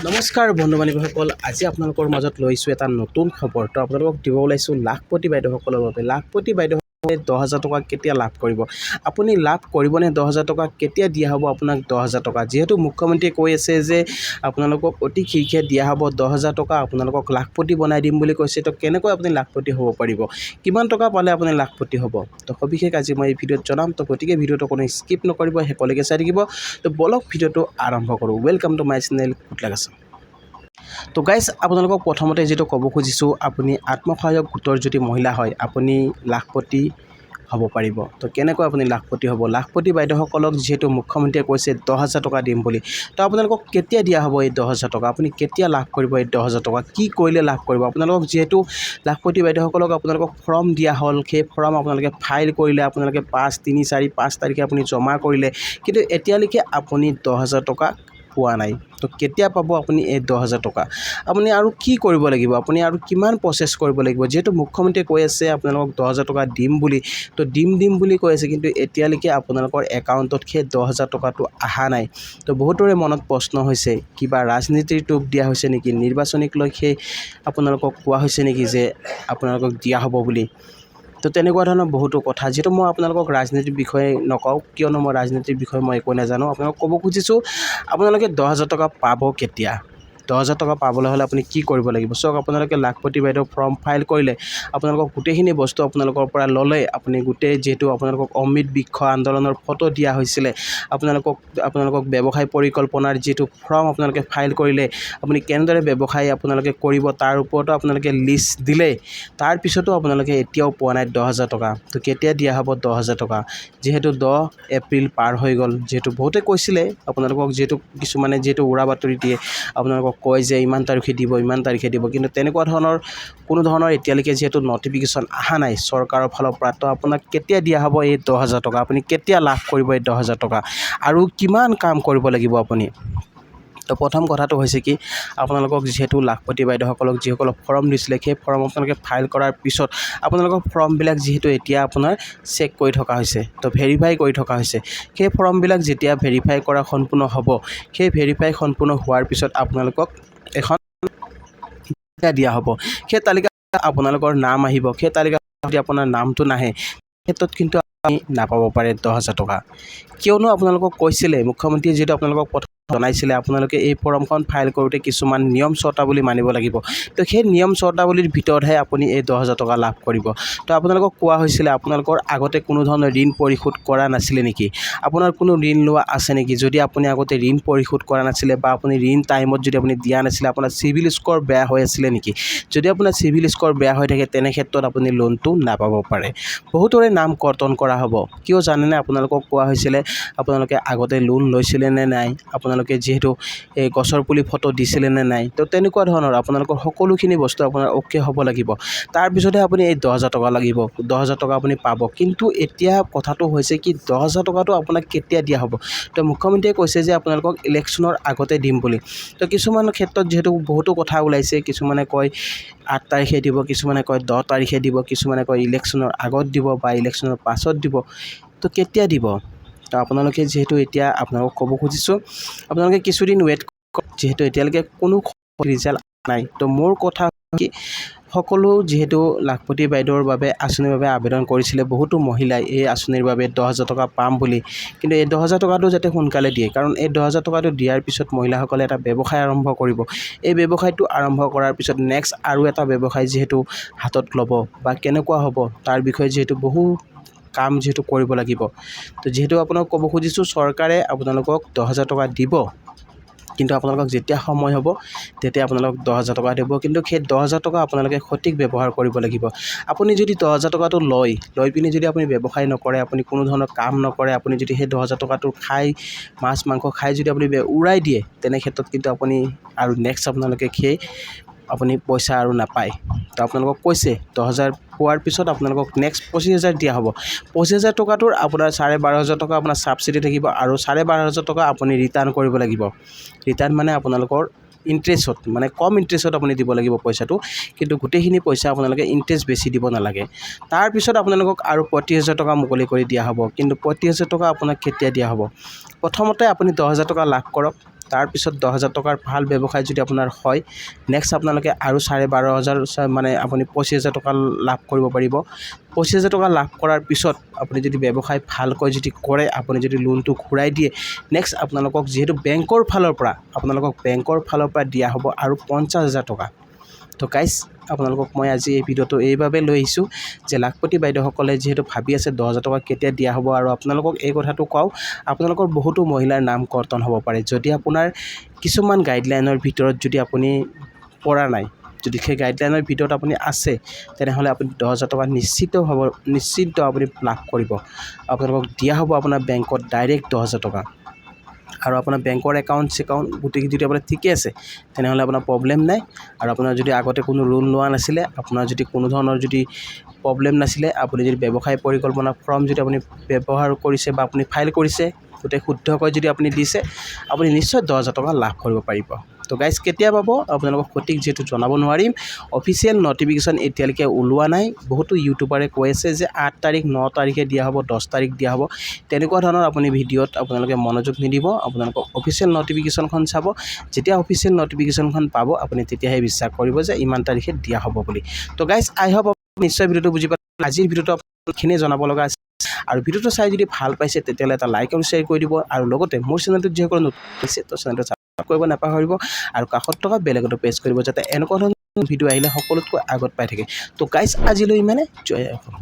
নমস্কাৰ বন্ধু বান্ধৱীসকল, আজি আপোনালোকৰ মাজত লৈছোঁ এটা নতুন খবৰ। তো আপোনালোকক দিব ওলাইছোঁ লাখপতি বাইদেউসকলৰ বাবে। লাখপতি বাইদেউসকলে 10,000 টকা কেতিয়া লাভ কৰিব? আপুনি লাভ কৰিবনে? 10,000 টকা কেতিয়া দিয়া হ'ব আপোনাক? 10,000 টকা যিহেতু মুখ্যমন্ত্ৰীয়ে কৈ আছে যে আপোনালোকক অতি শীঘ্ৰে দিয়া হ'ব 10,000 টকা, আপোনালোকক লাখপতি বনাই দিম বুলি কৈছে। তো কেনেকৈ আপুনি লাখপতি হ'ব পাৰিব? কিমান টকা পালে আপুনি লাখপতি হ'ব? তো সবিশেষ আজি মই এই ভিডিঅ'ত জনাম। তো গতিকে ভিডিঅ'টো কোনো স্কিপ নকৰিব, শেষলৈকে চাই থাকিব। তো বলক ভিডিঅ'টো আৰম্ভ কৰোঁ। ৱেলকাম টু মাই চেনেল কুটলাগাছা। তো গাইজ, আপোনালোকক প্ৰথমতে যিটো ক'ব খুজিছোঁ, আপুনি আত্মসহায়ক গোটৰ যদি মহিলা হয় আপুনি লাখপতি হ'ব পাৰিব। তো কেনেকৈ আপুনি লাখপতি হ'ব? লাখপতি বাইদেউসকলক যিহেতু মুখ্যমন্ত্ৰীয়ে কৈছে 10,000 টকা দিম বুলি, তো আপোনালোকক কেতিয়া দিয়া হ'ব এই 10,000 টকা? আপুনি কেতিয়া লাভ কৰিব এই 10,000 টকা? কি কৰিলে লাভ কৰিব? আপোনালোকক যিহেতু লাখপতি বাইদেউসকলক আপোনালোকক ফৰ্ম দিয়া হ'ল, সেই ফৰ্ম আপোনালোকে ফাইল কৰিলে, আপোনালোকে 5 তাৰিখে আপুনি জমা কৰিলে, কিন্তু এতিয়ালৈকে আপুনি 10,000 টকা পোৱা নাই। তো কেতিয়া পাব আপুনি এই 10,000 টকা? আপুনি আৰু কি কৰিব লাগিব? আপুনি আৰু কিমান প্ৰচেছ কৰিব লাগিব? যিহেতু মুখ্যমন্ত্ৰীয়ে কৈ আছে আপোনালোকক 10,000 টকা দিম বুলি, তো দিম বুলি কৈ আছে, কিন্তু এতিয়ালৈকে আপোনালোকৰ একাউণ্টত সেই 10,000 টকাটো অহা নাই। তো বহুতৰে মনত প্ৰশ্ন হৈছে, কিবা ৰাজনীতিৰ টোপ দিয়া হৈছে নেকি? নিৰ্বাচনীক লৈ সেই আপোনালোকক কোৱা হৈছে নেকি যে আপোনালোকক দিয়া হ'ব বুলি? তো তেনেকুৱা ধৰণৰ বহুতো কথা, যিহেতু মই আপোনালোকক ৰাজনীতিৰ বিষয়ে নকওঁ, কিয়নো মই ৰাজনীতিৰ বিষয়ে মই একো নাজানো। আপোনালোকক ক'ব খুজিছোঁ, আপোনালোকে 10,000 টকা পাব কেতিয়া? 10,000 টকা পাবলৈ হ'লে আপুনি কি কৰিব লাগিব? চাওক, আপোনালোকে লাখপতি বাইদেউ ফৰ্ম ফাইল কৰিলে, আপোনালোকক গোটেইখিনি বস্তু আপোনালোকৰ পৰা ল'লে, আপুনি গোটেই যিহেতু আপোনালোকক অমৃত বৃক্ষ আন্দোলনৰ ফটো দিয়া হৈছিলে, আপোনালোকক ব্যৱসায় পৰিকল্পনাৰ যিটো ফৰ্ম আপোনালোকে ফাইল কৰিলে, আপুনি কেনেদৰে ব্যৱসায় আপোনালোকে কৰিব তাৰ ওপৰতো আপোনালোকে লিষ্ট দিলে, তাৰপিছতো আপোনালোকে এতিয়াও পোৱা নাই 10,000 টকা। তো কেতিয়া দিয়া হ'ব 10,000 টকা? যিহেতু 10 এপ্ৰিল পাৰ হৈ গ'ল, যিহেতু বহুতে কৈছিলে আপোনালোকক, কিছুমানে উৰা বাতৰি দিয়ে, আপোনালোকক কয় যে ইমান তাৰিখে দিব, কিন্তু তেনেকুৱা ধৰণৰ কোনো ধৰণৰ এতিয়ালৈকে যিহেতু নটিফিকেশ্যন অহা নাই চৰকাৰৰ ফালৰ পৰা। তো আপোনাক কেতিয়া দিয়া হ'ব এই 10,000 টকা? আপুনি কেতিয়া লাভ কৰিব এই 10,000 টকা? আৰু কিমান কাম কৰিব লাগিব আপুনি? তো প্ৰথম কথাটো হৈছে কি, আপোনালোকক যিহেতু লাখপতি বাইদেউসকলক যিসকলক ফৰ্ম দিছিলে, সেই ফৰ্ম আপোনালোকে ফাইল কৰাৰ পিছত আপোনালোকৰ ফৰ্মবিলাক যিহেতু এতিয়া আপোনাৰ চেক কৰি থকা হৈছে, তো ভেৰিফাই কৰি থকা হৈছে, সেই ফৰ্মবিলাক যেতিয়া ভেৰিফাই কৰা সম্পূৰ্ণ হ'ব, সেই ভেৰিফাই সম্পূৰ্ণ হোৱাৰ পিছত আপোনালোকক এখন তালিকা দিয়া হ'ব। সেই তালিকাত আপোনালোকৰ নাম আহিব। সেই তালিকাত যদি আপোনাৰ নামটো নাহে, ক্ষেত্ৰত কিন্তু আপুনি নাপাব পাৰে 10,000 টকা। কিয়নো আপোনালোকক কৈছিলে, মুখ্যমন্ত্ৰীয়ে যিহেতু আপোনালোকক প্ৰথম জনাইছিলে আপোনালোকে এই ফৰ্মখন ফাইল কৰোঁতে কিছুমান নিয়ম চৰ্তাৱলী মানিব লাগিব। তো সেই নিয়ম চৰ্তাৱলীৰ ভিতৰতহে আপুনি এই 10,000 টকা লাভ কৰিব। তো আপোনালোকক কোৱা হৈছিলে আপোনালোকৰ আগতে কোনো ধৰণৰ ঋণ পৰিশোধ কৰা নাছিলে নেকি? আপোনাৰ কোনো ঋণ লোৱা আছে নেকি? যদি আপুনি আগতে ঋণ পৰিশোধ কৰা নাছিলে, বা আপুনি ঋণ টাইমত যদি আপুনি দিয়া নাছিলে, আপোনাৰ চিভিল স্ক'ৰ বেয়া হৈ আছিলে নেকি? যদি আপোনাৰ চিভিল স্ক'ৰ বেয়া হৈ থাকে, তেনে ক্ষেত্ৰত আপুনি লোনটো নাপাব পাৰে। বহুতৰে নাম কৰ্তন কৰা হ'ব। কিয় জানেনে? আপোনালোকক কোৱা হৈছিলে আপোনালোকে আগতে লোন লৈছিলে নে নাই, আপোনালোকে যিহেতু এই গছৰ পুলি ফটো দিছিলে নে নাই। তো তেনেকুৱা ধৰণৰ আপোনালোকৰ সকলোখিনি বস্তু আপোনাৰ অ'কে হ'ব লাগিব, তাৰপিছতহে আপুনি এই 10,000 টকা লাগিব, 10,000 টকা আপুনি পাব। কিন্তু এতিয়া কথাটো হৈছে কি, 10,000 টকাটো আপোনাক কেতিয়া দিয়া হ'ব? তো মুখ্যমন্ত্ৰীয়ে কৈছে যে আপোনালোকক ইলেকশ্যনৰ আগতে দিম বুলি। তো কিছুমান ক্ষেত্ৰত যিহেতু বহুতো কথা ওলাইছে, কিছুমানে কয় 8 তাৰিখে দিব, কিছুমানে কয় 10 তাৰিখে দিব, কিছুমানে কয় ইলেকশ্যনৰ আগত দিব বা ইলেকশ্যনৰ পাছত দিব। তো কেতিয়া দিব? তো আপোনালোকে যিহেতু এতিয়া আপোনালোকক ক'ব খুজিছোঁ, আপোনালোকে কিছুদিন ৱেইট কৰক, যিহেতু এতিয়ালৈকে কোনো ৰিজাল্ট নাই। তো মোৰ কথা কি, সকলো যিহেতু লাখপতি বাইদেউৰ বাবে আঁচনিৰ বাবে আবেদন কৰিছিলে বহুতো মহিলাই এই আঁচনিৰ বাবে 10,000 টকা পাম বুলি, কিন্তু এই 10,000 টকাটো যাতে সোনকালে দিয়ে, কাৰণ এই 10,000 টকাটো দিয়াৰ পিছত মহিলাসকলে এটা ব্যৱসায় আৰম্ভ কৰিব। এই ব্যৱসায়টো আৰম্ভ কৰাৰ পিছত নেক্সট আৰু এটা ব্যৱসায় যিহেতু হাতত ল'ব, বা কেনেকুৱা হ'ব তাৰ বিষয়ে যিহেতু বহু কাম যিহেতু কৰিব লাগিব। তো যিহেতু আপোনাক ক'ব খুজিছোঁ, চৰকাৰে আপোনালোকক 10,000 টকা দিব, কিন্তু আপোনালোকক যেতিয়া সময় হ'ব তেতিয়া আপোনালোকক 10,000 টকা দিব। কিন্তু সেই 10,000 টকা আপোনালোকে সঠিক ব্যৱহাৰ কৰিব লাগিব। আপুনি যদি 10,000 টকাটো লৈ পিনি যদি আপুনি ব্যৱসায় নকৰে, আপুনি কোনো ধৰণৰ কাম নকৰে, আপুনি যদি সেই 10,000 টকাটো খাই, মাছ মাংস খাই যদি আপুনি উৰাই দিয়ে, তেনে ক্ষেত্ৰত কিন্তু আপুনি আৰু নেক্সট আপোনালোকে আপুনি পইচা আৰু নাপায়। তো আপোনালোকক কৈছে 10,000 পোৱাৰ পিছত আপোনালোকক নেক্সট 25,000 দিয়া হ'ব। 25,000 টকাটোৰ আপোনাৰ 12,500 টকা আপোনাৰ ছাবচিডি থাকিব, আৰু 12,500 টকা আপুনি ৰিটাৰ্ণ কৰিব লাগিব। ৰিটাৰ্ণ মানে আপোনালোকৰ ইণ্টাৰেষ্টত, মানে কম ইণ্টাৰেষ্টত আপুনি দিব লাগিব পইচাটো, কিন্তু গোটেইখিনি পইচা আপোনালোকে ইণ্টাৰেষ্ট বেছি দিব নালাগে। তাৰপিছত আপোনালোকক আৰু 35,000 টকা মুকলি কৰি দিয়া হ'ব। কিন্তু 35,000 টকা আপোনাক কেতিয়া দিয়া হ'ব? প্ৰথমতে আপুনি 10,000 টকা লাভ কৰক, তাৰপিছত 10,000 টকাৰ ভাল ব্যৱসায় যদি আপোনাৰ হয় নেক্সট আপোনালোকে আৰু 12,500 মানে আপুনি 25,000 টকা লাভ কৰিব পাৰিব 25,000 টকা লাভ কৰাৰ পিছত আপুনি যদি ব্যৱসায় ভালকৈ যদি কৰে আপুনি যদি লোনটো ঘূৰাই দিয়ে নেক্সট আপোনালোকক যিহেতু বেংকৰ ফালৰ পৰা দিয়া হ'ব আৰু 50,000 টকা তো গাইজ আপোনালোকক মই আজি এই ভিডিঅ'টো এইভাবে লৈ আহিছোঁ যে লাখপতি বাইদেউসকলে যিহেতু ভাবি আছে 10,000 টকা কেতিয়া দিয়া হ'ব আৰু আপোনালোকক এই কথাটো কওঁ আপোনালোকৰ বহুতো মহিলাৰ নাম কৰ্তন হ'ব পাৰে যদি আপোনাৰ কিছুমান গাইডলাইনৰ ভিতৰত যদি আপুনি পৰা নাই যদি সেই গাইডলাইনৰ ভিতৰত আপুনি আছে তেনেহ'লে আপুনি 10,000 টকা নিশ্চিত আপুনি লাভ কৰিব আপোনালোকক দিয়া হ'ব আপোনাৰ বেংকত ডাইৰেক্ট 10,000 টকা আৰু আপোনাৰ বেংকৰ একাউণ্ট গোটেই যদি আপোনাৰ ঠিকে আছে তেনেহ'লে আপোনাৰ প্ৰব্লেম নাই আৰু আপোনাৰ যদি আগতে কোনো লোন লোৱা নাছিলে আপোনাৰ যদি কোনো ধৰণৰ যদি প্ৰব্লেম নাছিলে আপুনি যদি ব্যৱসায় পৰিকল্পনা ফৰ্ম যদি আপুনি ব্যৱহাৰ কৰিছে বা আপুনি ফাইল কৰিছে গোটেই শুদ্ধকৈ যদি আপুনি দিছে আপুনি নিশ্চয় 10,000 টকা লাভ কৰিব পাৰিব তো গাইজ কেতিয়া পাব আপোনালোকক সঠিক যিহেতু জনাব নোৱাৰিম অফিচিয়েল নটিফিকেশ্যন এতিয়ালৈকে ওলোৱা নাই বহুতো ইউটিউবাৰে কৈ আছে যে 8 তাৰিখ 9 তাৰিখে দিয়া হ'ব 10 তাৰিখ দিয়া হ'ব তেনেকুৱা ধৰণৰ আপুনি ভিডিঅ'ত আপোনালোকে মনোযোগ নিদিব আপোনালোকক অফিচিয়েল নটিফিকেশ্যনখন চাব যেতিয়া অফিচিয়েল নটিফিকেশ্যনখন পাব আপুনি তেতিয়াহে বিশ্বাস কৰিব যে ইমান তাৰিখে দিয়া হ'ব বুলি তো গাইজ আই হোপ নিশ্চয় ভিডিঅ'টো বুজি পালে আজিৰ ভিডিঅ'টো আপোনালোকখিনিয়ে জনাব লগা আছে আৰু ভিডিঅ'টো চাই যদি ভাল পাইছে তেতিয়াহ'লে এটা লাইক আৰু শ্বেয়াৰ কৰি দিব আৰু লগতে মোৰ চেনেলটোত যিসকলে নতুন হৈছে তো চেনেলটো ছাবস্ক্ৰাইব কৰিব নাপাহৰিব আৰু কাষত থকা বেল আইকনটো প্ৰেছ কৰিব যাতে এনেকুৱা ধৰণৰ ভিডিঅ' আহিলে সকলোতকৈ আগত পাই থাকে তো গাইজ আজিলৈ ইমানে জয় অসম